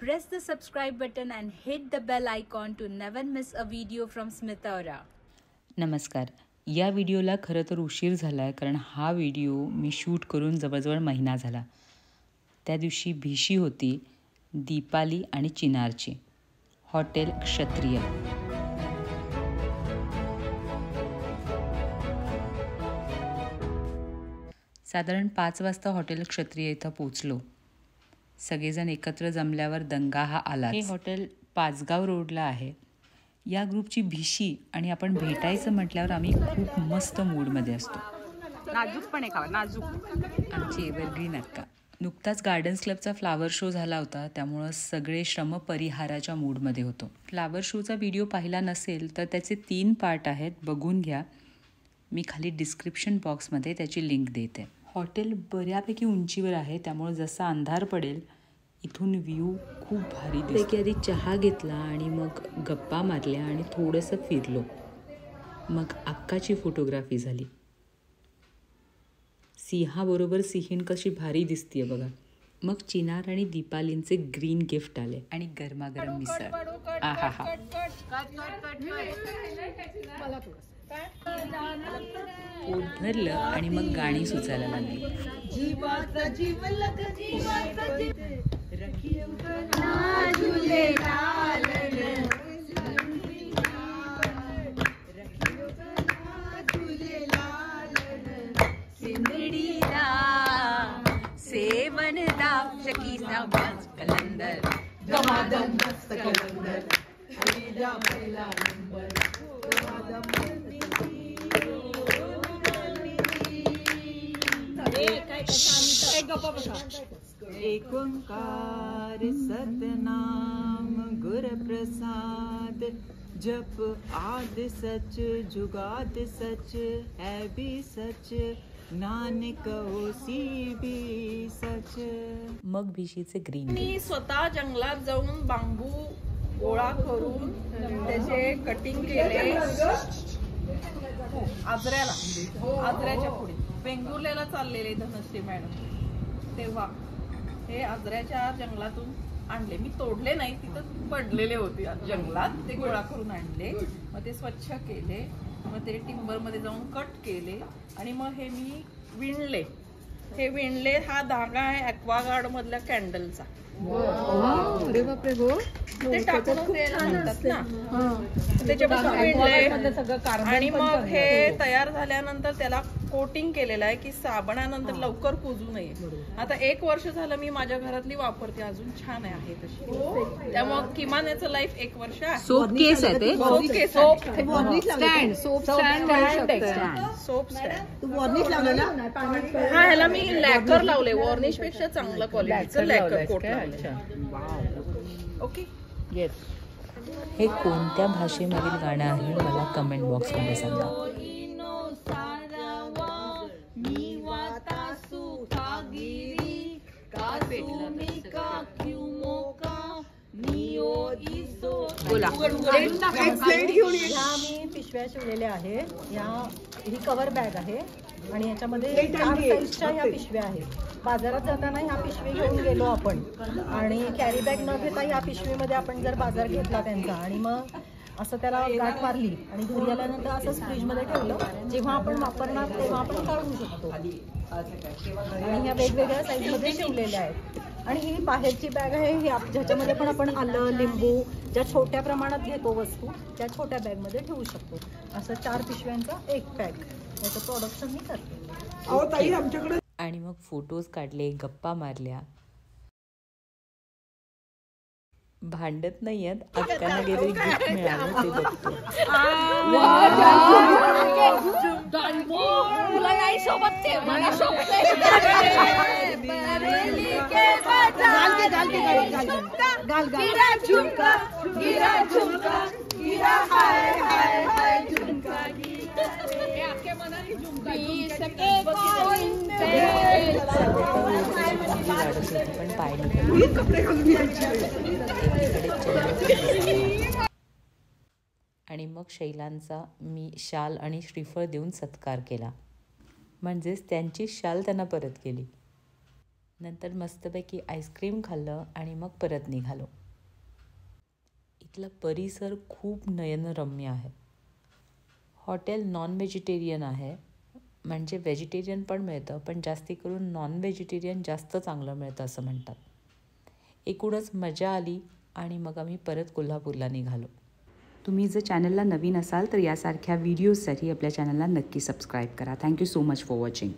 Press the subscribe button and hit the bell icon to never miss a video from Smitaura. नमस्कार. या व्हिडिओला खरं तर उशीर झाला आहे कारण हा व्हिडिओ मी शूट करून जवळजवळ महिना झाला. त्या दिवशी भिशी होती दीपाली आणि चिनारची. हॉटेल क्षत्रिय. साधारण 5 वाजता हॉटेल क्षत्रिय इथं पोचलो. सगळेजण एकत्र जमल्यावर दंगा हा आला. हे हॉटेल पाचगाव रोडला आहे. या ग्रुपची भिशी आणि आपण भेटायचं म्हटल्यावर आम्ही खूप मस्त मूडमध्ये असतो. नाजूक पण आहे, नाजूक. आमची एव्हरग्रीन अक्का. नुकताच गार्डन्स क्लबचा फ्लावर शो झाला होता, त्यामुळं सगळे श्रम परिहाराच्या मूडमध्ये होतो. फ्लावर शोचा व्हिडिओ पाहिला नसेल तर त्याचे 3 पार्ट आहेत, बघून घ्या. मी खाली डिस्क्रिप्शन बॉक्समध्ये त्याची लिंक देते. हॉटेल बऱ्यापैकी उंचीवर आहे, त्यामुळे जसा अंधार पडेल इथून व्ह्यू खूप भारी दिसते. आधी चहा घेतला आणि मग गप्पा मारल्या आणि थोडंसं फिरलो. मग अक्काची फोटोग्राफी झाली. सिंहाबरोबर सिंहीण कशी भारी दिसतीये बघा. मग चिनार आणि दीपालींचे ग्रीन गिफ्ट आले आणि गरमागरम मिसळ. आहा हा. पोट भरलं आणि मग गाणी सुचायला लागली. एक ओंकार सतनाम गुर प्रसाद जप आद सच जुगाद सच है भी सच नानक होसी भी सच. मग भिशीचे ग्रीन. मी स्वतः जंगलात जाऊन बांबू गोळा करून त्याचे कटिंग केले. आजऱ्याच्या पुढे वेंगुर्ल्याला चाललेले धनश्री मॅडम, तेव्हा हे आजऱ्याच्या जंगलातून आणले. मी तोडले नाही, तिथं पडलेले होते जंगलात. ते गोळा करून आणले, मग ते स्वच्छ केले, मग ते टिंबर मध्ये जाऊन कट केले आणि मग हे मी विणले. हे विणले. हा धागा आहे ॲक्वागार्ड मधल्या कॅन्डलचा. अरे बापरे. हो, ते टाकून म्हणतात ना, त्याच्यापासून विणले. आणि मग हे तयार झाल्यानंतर त्याला कोटिंग केलेलं आहे की साबणानंतर लवकर कुजू नये. आता 1 वर्ष झालं मी माझ्या घरातली वापरते, अजून छान आहे तशी. त्यामुळे किमान याचं लाईफ 1 वर्ष आहे. सोप केस आहे ते. सोप केस स्टँड. Soap stand. वॉर्निश लावलं ना? हा, ह्याला मी लॅकर लावले. वॉर्निश पेक्षा चांगलं क्वालिटीचं लॅकर कोट लावले. ओके. येस. हे कोणत्या भाषेमधील गाणं आहे मला कमेंट बॉक्समध्ये सांगा. बोला. ह्या मी पिशव्या शिवलेल्या आहे. ही कव्हर बॅग आहे आणि याच्यामध्ये 4 साईजच्या ह्या पिशव्या आहेत. बाजारात जाताना ह्या पिशवी घेऊन गेलो आपण आणि कॅरी बॅग न घेता ह्या पिशवीमध्ये आपण जर बाजार घेतला त्यांचा आणि मग असं त्याला गाठ मारली आणि घरी आल्यानंतर असंच फ्रीजमध्ये ठेवलं, जेव्हा आपण वापरणार तेव्हा आपण काढू शकतो. आणि ह्या वेगवेगळ्या साईजमध्ये शिवलेल्या आहेत. आणि ही बाहेरची बॅग आहे, ही ज्याच्यामध्ये पण आपण आलं लिंबू ज्या छोट्या प्रमाणात घेतो वस्तू त्या छोट्या बॅगमध्ये ठेवू शकतो. असं 4 पिशव्यांचा एक पॅक याचं प्रोडक्शन मी करते. आणि मग फोटोज काढले, गप्पा मारल्या. भांडत नाहीयेत. अक्कांना गेले गिफ्ट मिळालं ते बघतो. पण पाय आणि मग शैलांचा मी शाल आणि श्रीफळ देऊन सत्कार केला. म्हणजेच त्यांची शाल त्यांना परत केली. नंतर मस्तपैकी आईस्क्रीम खाल्लं आणि मग परत निघालो. इथला परिसर खूप नयनरम्य आहे. हॉटेल नॉन व्हेजिटेरियन आहे, म्हणजे व्हेजिटेरियन पण मिळतं, पण जास्ती करून नॉन व्हेजिटेरियन जास्त चांगलं मिळतं असं म्हणतात. एकूणच मजा आली आणि मग आम्ही परत कोल्हापूरला निघालो. तुम्ही जर चॅनलला नवीन असाल तर यासारख्या व्हिडिओजसाठी आपल्या चॅनलला नक्की सबस्क्राईब करा. Thank you so much for watching.